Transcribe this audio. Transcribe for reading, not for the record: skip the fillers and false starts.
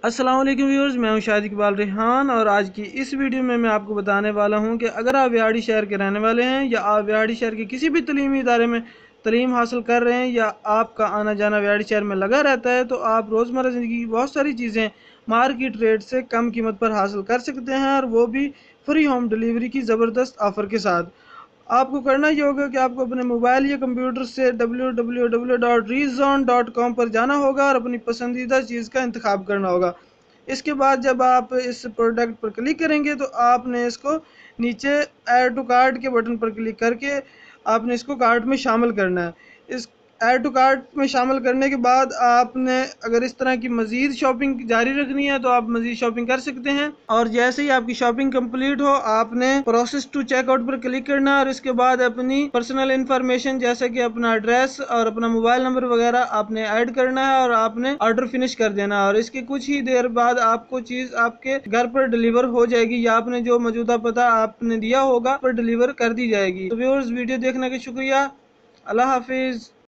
अस्सलाम वालेकुम व्यूअर्स, मैं हूं शाहिद इकबाल रेहान और आज की इस वीडियो में मैं आपको बताने वाला हूं कि अगर आप व्याड़ी शहर के रहने वाले हैं या आप व्याड़ी शहर के किसी भी तलीमी इदारे में तलीम हासिल कर रहे हैं या आपका आना जाना व्याड़ी शहर में लगा रहता है, तो आप रोज़मर्रा ज़िंदगी की बहुत सारी चीज़ें मार्केट रेट से कम कीमत पर हासिल कर सकते हैं, और वो भी फ्री होम डिलीवरी की ज़बरदस्त ऑफ़र के साथ। आपको करना ये होगा कि आपको अपने मोबाइल या कंप्यूटर से www.rezone.com पर जाना होगा और अपनी पसंदीदा चीज़ का इंतखाब करना होगा। इसके बाद जब आप इस प्रोडक्ट पर क्लिक करेंगे तो आपने इसको नीचे ऐड टू कार्ट के बटन पर क्लिक करके आपने इसको कार्ट में शामिल करना है। इस ऐड टू कार्ट में शामिल करने के बाद आपने अगर इस तरह की मज़ीद शॉपिंग जारी रखनी है तो आप मज़ीद शॉपिंग कर सकते हैं, और जैसे ही आपकी शॉपिंग कंप्लीट हो आपने प्रोसेस टू चेकआउट पर क्लिक करना है और इसके बाद अपनी पर्सनल इंफॉर्मेशन जैसे कि अपना एड्रेस और अपना मोबाइल नंबर वगैरह आपने ऐड करना है और आपने ऑर्डर फिनिश कर देना है, और इसके कुछ ही देर बाद आपको चीज़ आपके घर पर डिलीवर हो जाएगी या आपने जो मौजूदा पता आपने दिया होगा पर डिलीवर कर दी जाएगी। तो व्यूअर्स, वीडियो देखने का शुक्रिया। अल्लाह हाफिज़।